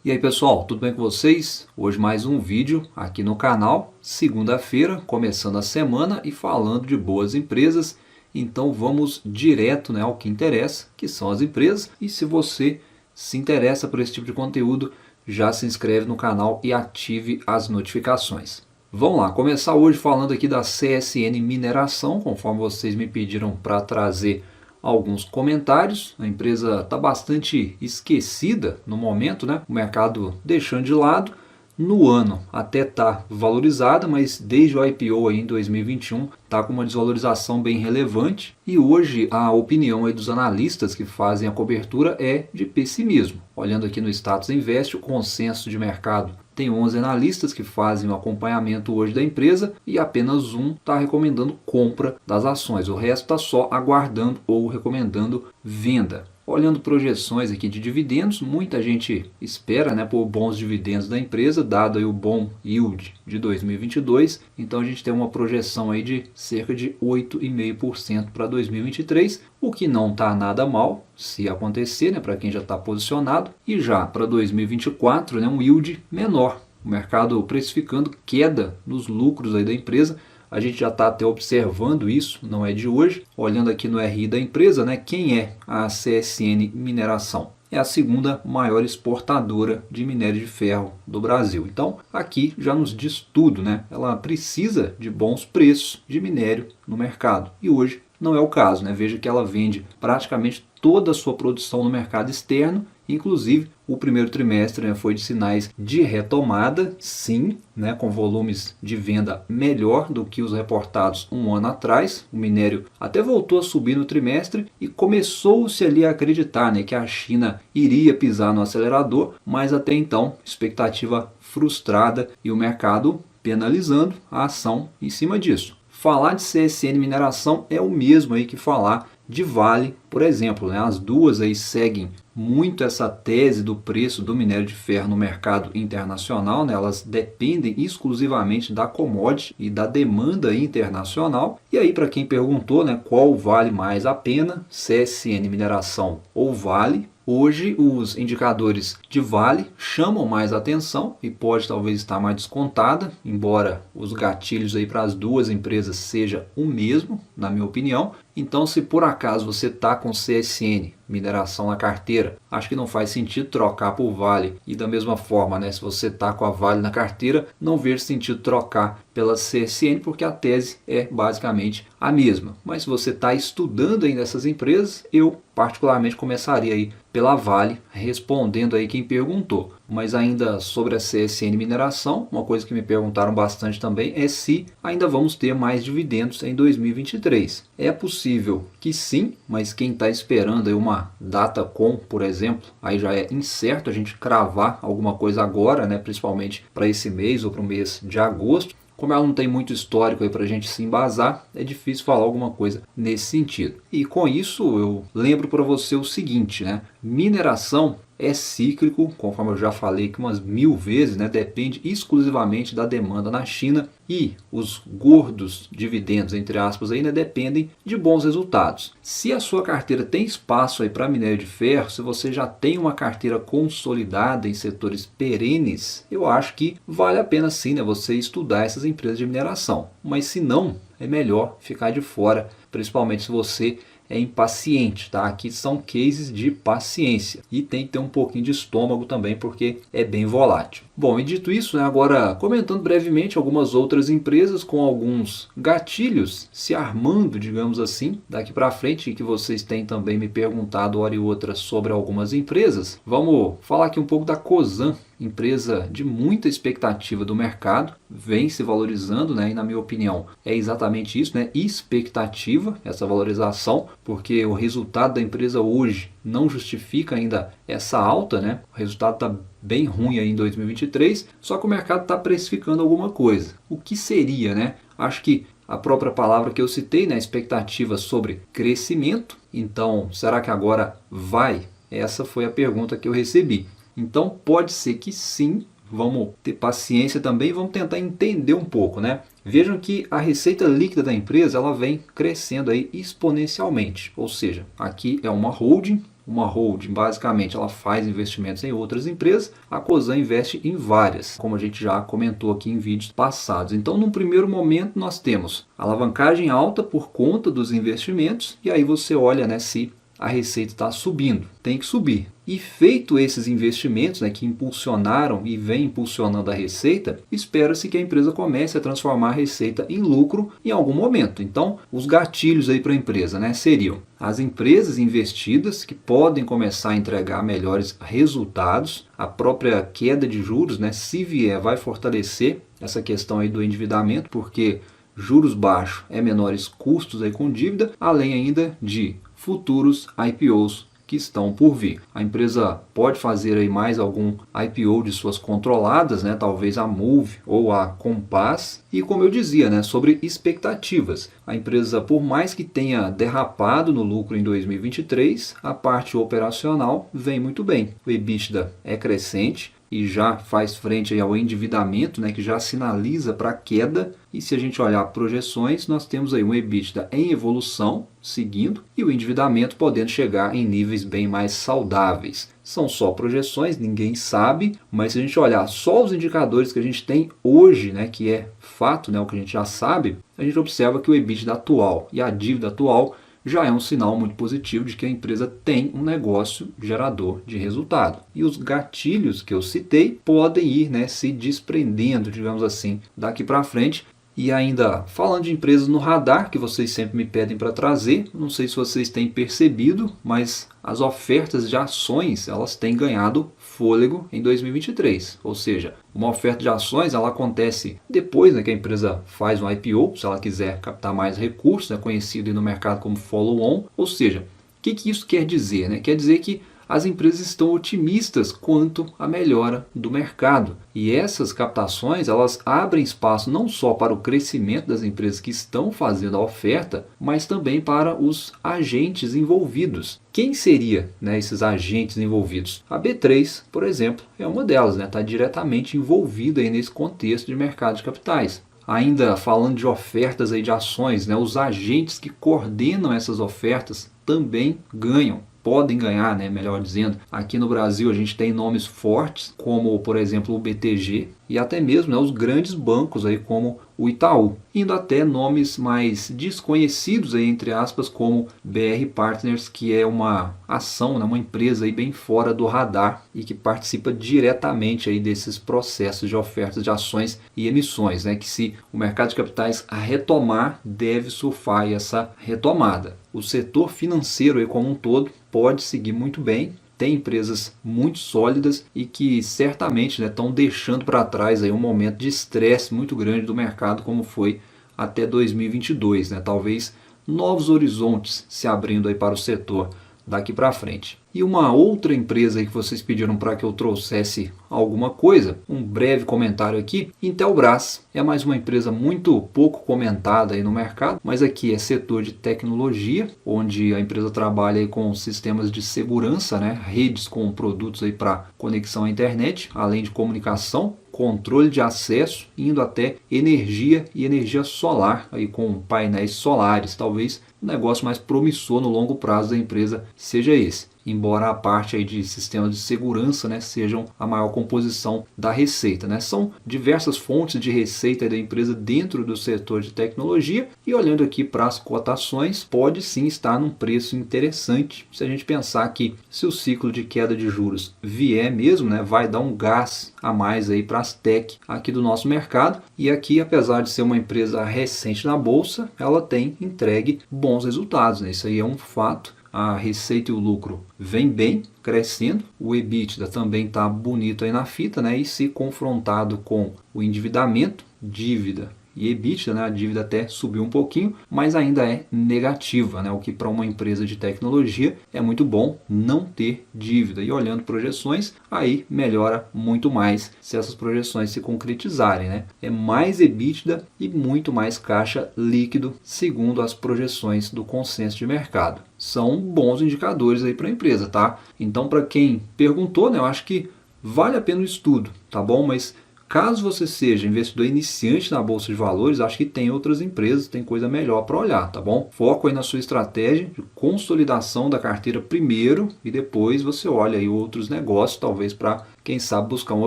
E aí pessoal, tudo bem com vocês? Hoje mais um vídeo aqui no canal, segunda-feira, começando a semana e falando de boas empresas. Então vamos direto, ao que interessa, que são as empresas. E se você se interessa por esse tipo de conteúdo, já se inscreve no canal e ative as notificações. Vamos lá, começar hoje falando aqui da CSN Mineração, conforme vocês me pediram para trazer alguns comentários. A empresa está bastante esquecida no momento, o mercado deixando de lado. No ano até está valorizada, mas desde o IPO aí em 2021 está com uma desvalorização bem relevante. E hoje a opinião aí dos analistas que fazem a cobertura é de pessimismo. Olhando aqui no Status Invest, o consenso de mercado tem 11 analistas que fazem o acompanhamento hoje da empresa e apenas um está recomendando compra das ações. O resto está só aguardando ou recomendando venda. Olhando projeções aqui de dividendos, muita gente espera por bons dividendos da empresa, dado aí o bom yield de 2022. Então a gente tem uma projeção aí de cerca de 8,5% para 2023, o que não está nada mal se acontecer, para quem já está posicionado. E já para 2024, um yield menor. O mercado precificando queda nos lucros aí da empresa. A gente já está até observando isso, não é de hoje. Olhando aqui no RI da empresa, quem é a CSN Mineração? É a segunda maior exportadora de minério de ferro do Brasil. Então aqui já nos diz tudo, Ela precisa de bons preços de minério no mercado. E hoje não é o caso, Veja que ela vende praticamente toda a sua produção no mercado externo. Inclusive, o primeiro trimestre foi de sinais de retomada, sim, com volumes de venda melhor do que os reportados um ano atrás. O minério até voltou a subir no trimestre e começou-se ali a acreditar que a China iria pisar no acelerador, mas até então, expectativa frustrada e o mercado penalizando a ação em cima disso. Falar de CSN Mineração é o mesmo aí que falar de Vale, por exemplo. As duas aí seguem muito essa tese do preço do minério de ferro no mercado internacional. Elas dependem exclusivamente da commodity e da demanda internacional. E aí, para quem perguntou qual vale mais a pena, CSN Mineração ou Vale, hoje os indicadores de Vale chamam mais atenção e pode talvez estar mais descontada, embora os gatilhos aí para as duas empresas seja o mesmo, na minha opinião. Então, se por acaso você está com CSN Mineração na carteira, acho que não faz sentido trocar por Vale. E da mesma forma, se você está com a Vale na carteira, não vejo sentido trocar pela CSN, porque a tese é basicamente a mesma. Mas se você está estudando ainda essas empresas, eu particularmente começaria aí pela Vale, respondendo aí quem perguntou. Mas ainda sobre a CSN Mineração, uma coisa que me perguntaram bastante também é se ainda vamos ter mais dividendos em 2023. É possível que sim, mas quem está esperando aí uma data com, por exemplo, aí já é incerto a gente cravar alguma coisa agora, principalmente para esse mês ou para o mês de agosto. Como ela não tem muito histórico para a gente se embasar, é difícil falar alguma coisa nesse sentido. E com isso eu lembro para você o seguinte, mineração é cíclico, conforme eu já falei aqui umas 1000 vezes, depende exclusivamente da demanda na China e os gordos dividendos, entre aspas, aí, dependem de bons resultados. Se a sua carteira tem espaço aí para minério de ferro, se você já tem uma carteira consolidada em setores perenes, eu acho que vale a pena sim você estudar essas empresas de mineração. Mas se não, é melhor ficar de fora, principalmente se você é impaciente, Aqui são cases de paciência e tem que ter um pouquinho de estômago também, porque é bem volátil. Bom, e dito isso, agora comentando brevemente algumas outras empresas com alguns gatilhos se armando, digamos assim, daqui para frente, que vocês têm também me perguntado hora e outra sobre algumas empresas. Vamos falar aqui um pouco da Cosan, empresa de muita expectativa do mercado, vem se valorizando, e na minha opinião é exatamente isso, expectativa, essa valorização, porque o resultado da empresa hoje não justifica ainda essa alta, o resultado está bem ruim aí em 2023, só que o mercado está precificando alguma coisa. O que seria, Acho que a própria palavra que eu citei, expectativa sobre crescimento. Então, será que agora vai? Essa foi a pergunta que eu recebi. Então pode ser que sim, vamos ter paciência também, vamos tentar entender um pouco, Vejam que a receita líquida da empresa ela vem crescendo aí exponencialmente, ou seja, aqui é uma holding, uma holding, basicamente, ela faz investimentos em outras empresas, a Cosan investe em várias, como a gente já comentou aqui em vídeos passados. Então, num primeiro momento, nós temos alavancagem alta por conta dos investimentos, e aí você olha, né, se a receita está subindo, tem que subir. E feito esses investimentos, né, que impulsionaram e vem impulsionando a receita, espera-se que a empresa comece a transformar a receita em lucro em algum momento. Então, os gatilhos aí para a empresa, né, seriam as empresas investidas que podem começar a entregar melhores resultados, a própria queda de juros, né, se vier, vai fortalecer essa questão aí do endividamento, porque juros baixos é menores custos aí com dívida, além ainda de futuros IPOs que estão por vir. A empresa pode fazer aí mais algum IPO de suas controladas, né? Talvez a Move ou a Compass. E como eu dizia, né, sobre expectativas. A empresa, por mais que tenha derrapado no lucro em 2023, a parte operacional vem muito bem. O EBITDA é crescente e já faz frente aí ao endividamento, né, que já sinaliza para a queda. E se a gente olhar projeções, nós temos aí um EBITDA em evolução, seguindo, e o endividamento podendo chegar em níveis bem mais saudáveis. São só projeções, ninguém sabe, mas se a gente olhar só os indicadores que a gente tem hoje, né, que é fato, né, o que a gente já sabe, a gente observa que o EBITDA atual e a dívida atual já é um sinal muito positivo de que a empresa tem um negócio gerador de resultado. E os gatilhos que eu citei podem ir, né, se desprendendo, digamos assim, daqui para frente. E ainda falando de empresas no radar, que vocês sempre me pedem para trazer, não sei se vocês têm percebido, mas as ofertas de ações elas têm ganhado fôlego em 2023. Ou seja, uma oferta de ações ela acontece depois, né, que a empresa faz um IPO, se ela quiser captar mais recursos, né, conhecido no mercado como follow-on. Ou seja, o que isso quer dizer? Né? Quer dizer que as empresas estão otimistas quanto à melhora do mercado. E essas captações elas abrem espaço não só para o crescimento das empresas que estão fazendo a oferta, mas também para os agentes envolvidos. Quem seria, né, esses agentes envolvidos? A B3, por exemplo, é uma delas, né? Está diretamente envolvida aí nesse contexto de mercado de capitais. Ainda falando de ofertas aí de ações, né, os agentes que coordenam essas ofertas também ganham. Podem ganhar, né, melhor dizendo. Aqui no Brasil a gente tem nomes fortes, como por exemplo o BTG, e até mesmo, né, os grandes bancos aí como o Itaú, indo até nomes mais desconhecidos aí, entre aspas, como BR Partners, que é uma ação, né, uma empresa aí bem fora do radar e que participa diretamente aí desses processos de ofertas de ações e emissões, né, que se o mercado de capitais retomar, deve surfar aí essa retomada. O setor financeiro aí como um todo pode seguir muito bem. Tem empresas muito sólidas e que certamente estão deixando para trás aí um momento de estresse muito grande do mercado como foi até 2022. Né? Talvez novos horizontes se abrindo aí para o setor daqui para frente. E uma outra empresa aí que vocês pediram para que eu trouxesse alguma coisa, um breve comentário aqui, Intelbras é mais uma empresa muito pouco comentada aí no mercado, mas aqui é setor de tecnologia, onde a empresa trabalha aí com sistemas de segurança, né, redes com produtos aí para conexão à internet, além de comunicação, controle de acesso, indo até energia e energia solar, aí com painéis solares. Talvez o negócio mais promissor no longo prazo da empresa seja esse. Embora a parte aí de sistemas de segurança, né, sejam a maior composição da receita. Né? São diversas fontes de receita da empresa dentro do setor de tecnologia e olhando aqui para as cotações, pode sim estar num preço interessante. Se a gente pensar que se o ciclo de queda de juros vier mesmo, né, vai dar um gás a mais aí para as tech aqui do nosso mercado. E aqui, apesar de ser uma empresa recente na bolsa, ela tem entregue bons resultados. Né? Isso aí é um fato. A receita e o lucro vem bem, crescendo. O EBITDA também está bonito aí na fita, né? E se confrontado com o endividamento, dívida e EBITDA, né? A dívida até subiu um pouquinho, mas ainda é negativa, né? O que para uma empresa de tecnologia é muito bom não ter dívida. E olhando projeções, aí melhora muito mais se essas projeções se concretizarem, né? É mais EBITDA e muito mais caixa líquido, segundo as projeções do consenso de mercado. São bons indicadores aí para a empresa, tá? Então, para quem perguntou, né, eu acho que vale a pena o estudo, tá bom? Mas Caso você seja investidor iniciante na Bolsa de Valores, acho que tem outras empresas, tem coisa melhor para olhar, tá bom? Foco aí na sua estratégia de consolidação da carteira primeiro e depois você olha aí outros negócios, talvez para, quem sabe, buscar um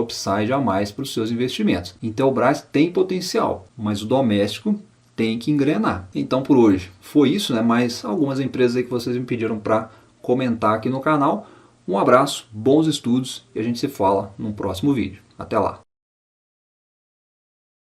upside a mais para os seus investimentos. Intelbras tem potencial, mas o doméstico tem que engrenar. Então por hoje foi isso, né? Mais algumas empresas aí que vocês me pediram para comentar aqui no canal. Um abraço, bons estudos e a gente se fala no próximo vídeo. Até lá!